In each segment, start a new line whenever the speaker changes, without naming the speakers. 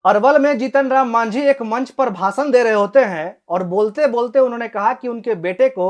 अरवल में जीतन राम मांझी एक मंच पर भाषण दे रहे होते हैं और बोलते बोलते उन्होंने कहा कि उनके बेटे को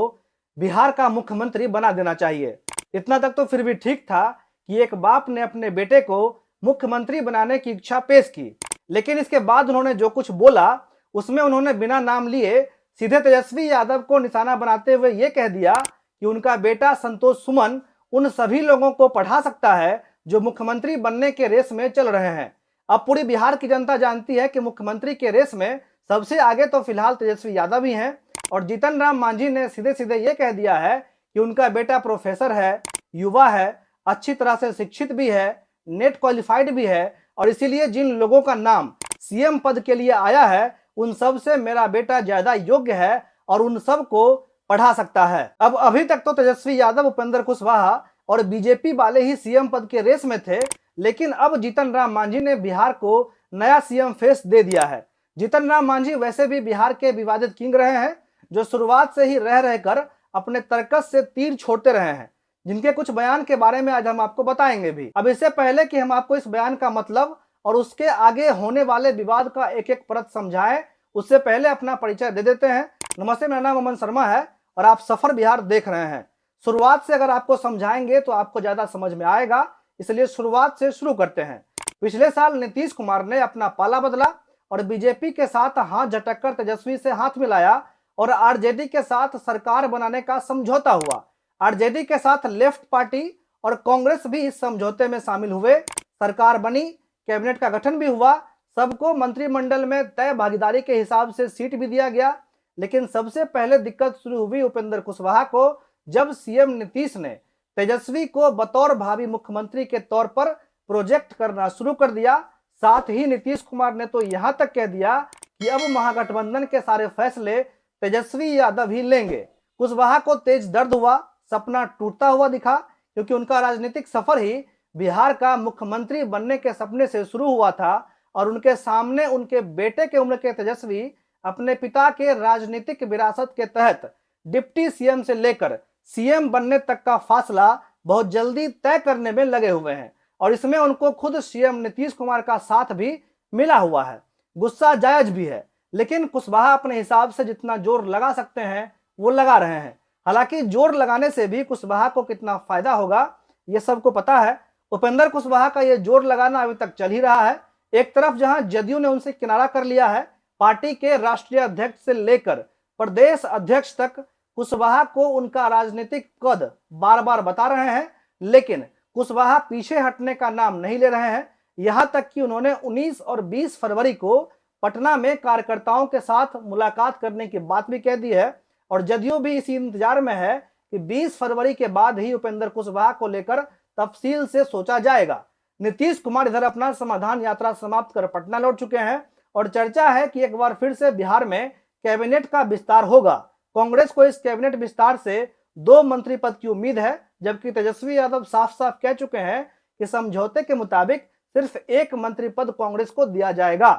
बिहार का मुख्यमंत्री बना देना चाहिए। इतना तक तो फिर भी ठीक था कि एक बाप ने अपने बेटे को मुख्यमंत्री बनाने की इच्छा पेश की, लेकिन इसके बाद उन्होंने जो कुछ बोला उसमें उन्होंने बिना नाम लिए सीधे तेजस्वी यादव को निशाना बनाते हुए ये कह दिया कि उनका बेटा संतोष सुमन उन सभी लोगों को पढ़ा सकता है जो मुख्यमंत्री बनने के रेस में चल रहे हैं। अब पूरी बिहार की जनता जानती है कि मुख्यमंत्री के रेस में सबसे आगे तो फिलहाल तेजस्वी यादव ही हैं और जीतन राम मांझी ने सीधे सीधे ये कह दिया है कि उनका बेटा प्रोफेसर है, युवा है, अच्छी तरह से शिक्षित भी है, नेट क्वालिफाइड भी है और इसीलिए जिन लोगों का नाम सीएम पद के लिए आया है उन सब से मेरा बेटा ज्यादा योग्य है और उन सब को पढ़ा सकता है। अब अभी तक तो तेजस्वी यादव, उपेंद्र कुशवाहा और बीजेपी वाले ही सीएम पद के रेस में थे, लेकिन अब जीतन राम मांझी ने बिहार को नया सीएम फेस दे दिया है। जीतन राम मांझी वैसे भी बिहार के विवादित किंग रहे हैं, जो शुरुआत से ही रह रहकर अपने तर्कस से तीर छोड़ते रहे हैं, जिनके कुछ बयान के बारे में आज हम आपको बताएंगे भी। अब इससे पहले कि हम आपको इस बयान का मतलब और उसके आगे होने वाले विवाद का एक एक परत समझाएं, उससे पहले अपना परिचय दे देते हैं। नमस्ते, मेरा नाम अमन शर्मा है और आप सफर बिहार देख रहे हैं। शुरुआत से अगर आपको समझाएंगे तो आपको ज्यादा समझ में आएगा, इसलिए शुरुआत से शुरू करते हैं। पिछले साल नीतीश कुमार ने अपना पाला बदला और बीजेपी के साथ हाथ झटककर तेजस्वी से हाथ मिलाया और आरजेडी के साथ सरकार बनाने का समझौता हुआ। आरजेडी के साथ लेफ्ट पार्टी और कांग्रेस भी इस समझौते में शामिल हुए। सरकार बनी, कैबिनेट का गठन भी हुआ, सबको मंत्रिमंडल में तय भागीदारी के हिसाब से सीट भी दिया गया। लेकिन सबसे पहले दिक्कत शुरू हुई उपेंद्र कुशवाहा को, जब सीएम नीतीश ने तेजस्वी को बतौर भावी मुख्यमंत्री के तौर पर प्रोजेक्ट करना शुरू कर दिया। साथ ही नीतीश कुमार ने तो यहां तक कह दिया कि अब महागठबंधन के सारे फैसले तेजस्वी यादव ही लेंगे। कुशवाहा को तेज दर्द हुआ, सपना टूटता हुआ दिखा, क्योंकि उनका राजनीतिक सफर ही बिहार का मुख्यमंत्री बनने के सपने से शुरू हुआ था और उनके सामने उनके बेटे के उम्र के तेजस्वी अपने पिता के राजनीतिक विरासत के तहत डिप्टी सीएम से लेकर सीएम बनने तक का फासला बहुत जल्दी तय करने में लगे हुए हैं और इसमें उनको खुद सीएम नीतीश कुमार का साथ भी मिला हुआ है। गुस्सा जायज भी है, लेकिन कुशवाहा अपने हिसाब से जितना जोर लगा सकते हैं वो लगा रहे हैं। हालांकि जोर लगाने से भी कुशवाहा को कितना फायदा होगा ये सबको पता है। उपेंद्र कुशवाहा का ये जोर लगाना अभी तक चल ही रहा है। एक तरफ जहां जदयू ने उनसे किनारा कर लिया है, पार्टी के राष्ट्रीय अध्यक्ष से लेकर प्रदेश अध्यक्ष तक कुशवाहा को उनका राजनीतिक कद बार बार बता रहे हैं, लेकिन कुशवाहा पीछे हटने का नाम नहीं ले रहे हैं। यहां तक कि उन्होंने 19 और 20 फरवरी को पटना में कार्यकर्ताओं के साथ मुलाकात करने की बात भी कह दी है और जदयू भी इसी इंतजार में है कि 20 फरवरी के बाद ही उपेंद्र कुशवाहा को लेकर तफसील से सोचा जाएगा। नीतीश कुमार इधर अपना समाधान यात्रा समाप्त कर पटना लौट चुके हैं और चर्चा है कि एक बार फिर से बिहार में कैबिनेट का विस्तार होगा। कांग्रेस को इस कैबिनेट विस्तार से 2 मंत्री पद की उम्मीद है, जबकि तेजस्वी यादव साफ साफ कह चुके हैं कि समझौते के मुताबिक सिर्फ 1 मंत्री पद कांग्रेस को दिया जाएगा।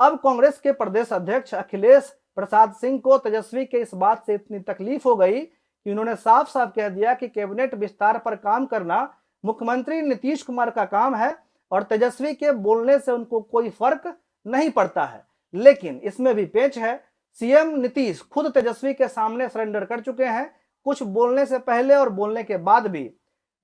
अब कांग्रेस के प्रदेश अध्यक्ष अखिलेश प्रसाद सिंह को तेजस्वी के इस बात से इतनी तकलीफ हो गई कि उन्होंने साफ साफ कह दिया कि कैबिनेट विस्तार पर काम करना मुख्यमंत्री नीतीश कुमार का काम है और तेजस्वी के बोलने से उनको कोई फर्क नहीं पड़ता है। लेकिन इसमें भी पेच है। सीएम नीतीश खुद तेजस्वी के सामने सरेंडर कर चुके हैं। कुछ बोलने से पहले और बोलने के बाद भी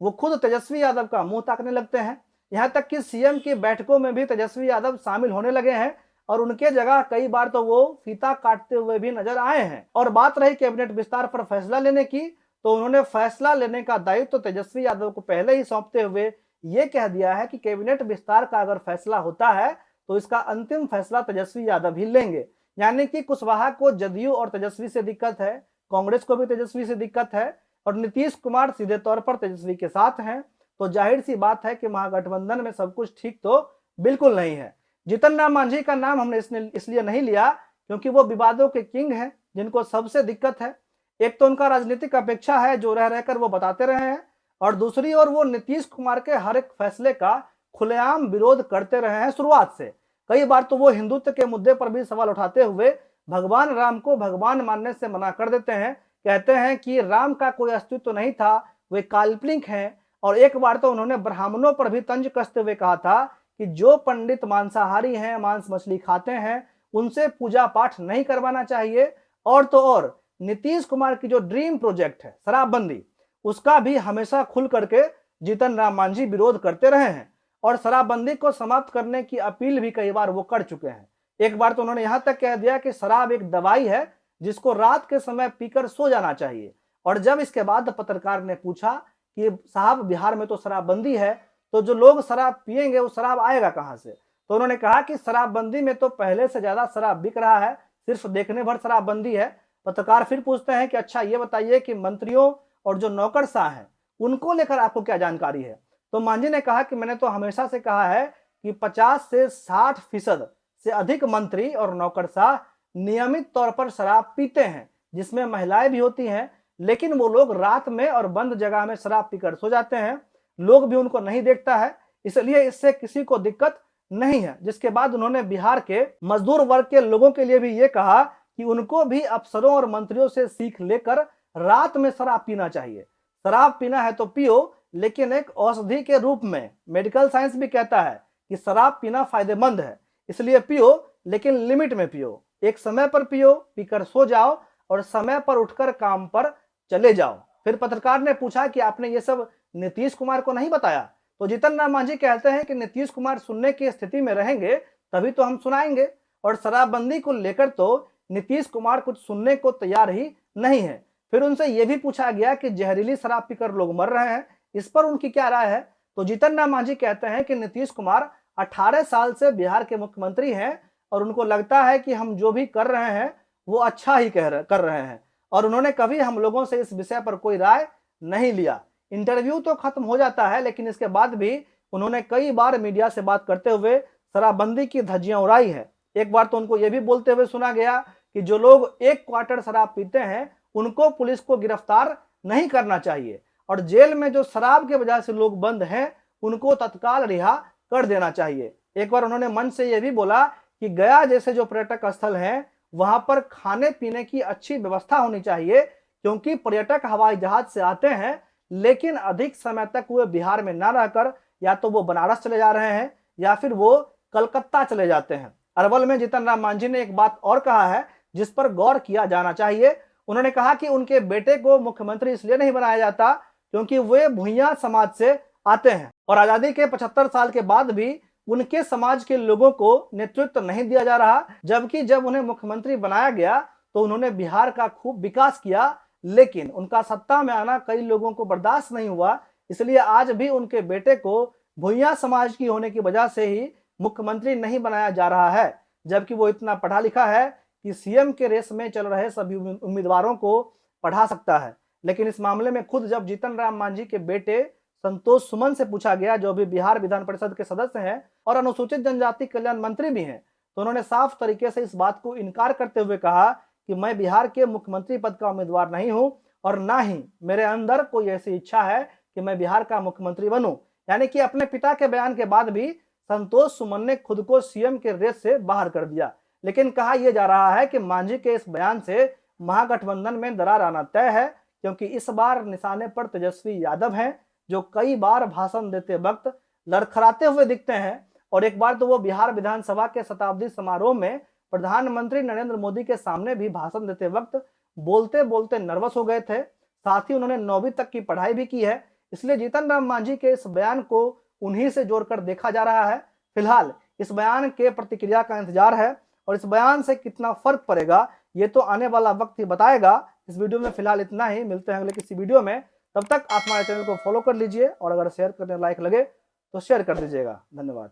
वो खुद तेजस्वी यादव का मुंह ताकने लगते हैं। यहां तक कि सीएम की बैठकों में भी तेजस्वी यादव शामिल होने लगे हैं और उनके जगह कई बार तो वो फीता काटते हुए भी नजर आए हैं। और बात रही कैबिनेट विस्तार पर फैसला लेने की, तो उन्होंने फैसला लेने का दायित्व तो तेजस्वी यादव को पहले ही सौंपते हुए ये कह दिया है कि कैबिनेट विस्तार का अगर फैसला होता है तो इसका अंतिम फैसला तेजस्वी यादव ही लेंगे। यानी कि कुशवाहा को जदयू और तेजस्वी से दिक्कत है, कांग्रेस को भी तेजस्वी से दिक्कत है और नीतीश कुमार सीधे तौर पर तेजस्वी के साथ हैं। तो जाहिर सी बात है कि महागठबंधन में सब कुछ ठीक तो बिल्कुल नहीं है। जीतन राम मांझी का नाम हमने इसलिए नहीं लिया क्योंकि वो विवादों के किंग हैं, जिनको सबसे दिक्कत है। एक तो उनका राजनीतिक अपेक्षा है जो रह रहकर वो बताते रहे हैं, और दूसरी ओर वो नीतीश कुमार के हर एक फैसले का खुलेआम विरोध करते रहे हैं शुरुआत से। कई बार तो वो हिंदुत्व के मुद्दे पर भी सवाल उठाते हुए भगवान राम को भगवान मानने से मना कर देते हैं। कहते हैं कि राम का कोई अस्तित्व नहीं था, वे काल्पनिक हैं। और एक बार तो उन्होंने ब्राह्मणों पर भी तंज कसते हुए कहा था कि जो पंडित मांसाहारी हैं, मांस मछली खाते हैं, उनसे पूजा पाठ नहीं करवाना चाहिए। और तो और नीतीश कुमार की जो ड्रीम प्रोजेक्ट है शराबबंदी, उसका भी हमेशा खुल करके जीतन राम मांझी विरोध करते रहे हैं और शराबबंदी को समाप्त करने की अपील भी कई बार वो कर चुके हैं। एक बार तो उन्होंने यहां तक कह दिया कि शराब एक दवाई है जिसको रात के समय पीकर सो जाना चाहिए। और जब इसके बाद पत्रकार ने पूछा कि साहब बिहार में तो शराबबंदी है, तो जो लोग शराब पिएंगे वो शराब आएगा कहां से? तो उन्होंने कहा कि शराबबंदी में तो पहले से ज्यादा शराब बिक रहा है, सिर्फ देखने भर शराबबंदी है। पत्रकार फिर पूछते हैं कि अच्छा ये बताइए कि मंत्रियों और जो नौकरशाह हैं उनको लेकर आपको क्या जानकारी है? तो मांझी ने कहा कि मैंने तो हमेशा से कहा है कि 50 से 60% से अधिक मंत्री और नौकरशाह नियमित तौर पर शराब पीते हैं, जिसमें महिलाएं भी होती हैं, लेकिन वो लोग रात में और बंद जगह में शराब पीकर सो जाते हैं, लोग भी उनको नहीं देखता है, इसलिए इससे किसी को दिक्कत नहीं है। जिसके बाद उन्होंने बिहार के मजदूर वर्ग के लोगों के लिए भी ये कहा कि उनको भी अफसरों और मंत्रियों से सीख लेकर रात में शराब पीना चाहिए। शराब पीना है तो पियो, लेकिन एक औषधि के रूप में। मेडिकल साइंस भी कहता है कि शराब पीना फायदेमंद है, इसलिए पियो, लेकिन लिमिट में पियो। एक समय पर पियो, पीकर सो जाओ और समय पर उठकर काम पर चले जाओ। फिर पत्रकार ने पूछा कि आपने ये सब नीतीश कुमार को नहीं बताया? तो जीतन राम मांझी कहते हैं कि नीतीश कुमार सुनने की स्थिति में रहेंगे तभी तो हम सुनाएंगे, और शराबबंदी को लेकर तो नीतीश कुमार कुछ सुनने को तैयार ही नहीं है। फिर उनसे यह भी पूछा गया कि जहरीली शराब पीकर लोग मर रहे हैं, इस पर उनकी क्या राय है? तो जीतन राम मांझी कहते हैं कि नीतीश कुमार 18 साल से बिहार के मुख्यमंत्री हैं और उनको लगता है कि हम जो भी कर रहे हैं वो अच्छा ही कर रहे हैं, और उन्होंने कभी हम लोगों से इस विषय पर कोई राय नहीं लिया। इंटरव्यू तो खत्म हो जाता है, लेकिन इसके बाद भी उन्होंने कई बार मीडिया से बात करते हुए शराबबंदी की धज्जियां उड़ाई है। एक बार तो उनको यह भी बोलते हुए सुना गया कि जो लोग 1 क्वार्टर शराब पीते हैं उनको पुलिस को गिरफ्तार नहीं करना चाहिए, और जेल में जो शराब के वजह से लोग बंद हैं उनको तत्काल रिहा कर देना चाहिए। एक बार उन्होंने मंच से यह भी बोला कि गया जैसे जो पर्यटक स्थल हैं वहां पर खाने पीने की अच्छी व्यवस्था होनी चाहिए, क्योंकि पर्यटक हवाई जहाज से आते हैं, लेकिन अधिक समय तक वो बिहार में ना रहकर या तो वो बनारस चले जा रहे हैं या फिर वो कलकत्ता चले जाते हैं। अरवल में जीतन राम मांझी ने एक बात और कहा है जिस पर गौर किया जाना चाहिए। उन्होंने कहा कि उनके बेटे को मुख्यमंत्री इसलिए नहीं बनाया जाता क्योंकि वे भुइयां समाज से आते हैं, और आजादी के 75 साल के बाद भी उनके समाज के लोगों को नेतृत्व नहीं दिया जा रहा। जबकि जब उन्हें मुख्यमंत्री बनाया गया तो उन्होंने बिहार का खूब विकास किया, लेकिन उनका सत्ता में आना कई लोगों को बर्दाश्त नहीं हुआ, इसलिए आज भी उनके बेटे को भुइयां समाज की होने की वजह से ही मुख्यमंत्री नहीं बनाया जा रहा है। जबकि वो इतना पढ़ा लिखा है कि सीएम के रेस में चल रहे सभी उम्मीदवारों को पढ़ा सकता है। लेकिन इस मामले में खुद जब जीतन राम मांझी के बेटे संतोष सुमन से पूछा गया, जो भी बिहार विधान परिषद के सदस्य हैं और अनुसूचित जनजाति कल्याण मंत्री भी हैं, तो उन्होंने साफ तरीके से इस बात को इनकार करते हुए कहा कि मैं बिहार के मुख्यमंत्री पद का उम्मीदवार नहीं हूं और ना ही मेरे अंदर कोई ऐसी इच्छा है कि मैं बिहार का मुख्यमंत्री बनूं। यानी कि अपने पिता के बयान के बाद भी संतोष सुमन ने खुद को सीएम के रेस से बाहर कर दिया। लेकिन कहा यह जा रहा है कि मांझी के इस बयान से महागठबंधन में दरार आना तय है, क्योंकि इस बार निशाने पर तेजस्वी यादव हैं, जो कई बार भाषण देते वक्त लड़खड़ाते हुए दिखते हैं। और एक बार तो वो बिहार विधानसभा के शताब्दी समारोह में प्रधानमंत्री नरेंद्र मोदी के सामने भी भाषण देते वक्त बोलते बोलते नर्वस हो गए थे। साथ ही उन्होंने 9वीं तक की पढ़ाई भी की है, इसलिए जीतन राम मांझी के इस बयान को उन्हीं से जोड़कर देखा जा रहा है। फिलहाल इस बयान के प्रतिक्रिया का इंतजार है, और इस बयान से कितना फर्क पड़ेगा ये तो आने वाला वक्त ही बताएगा। इस वीडियो में फिलहाल इतना ही, मिलते हैं अगले किसी वीडियो में। तब तक आप हमारे चैनल को फॉलो कर लीजिए, और अगर शेयर करने लायक लगे तो शेयर कर दीजिएगा। धन्यवाद।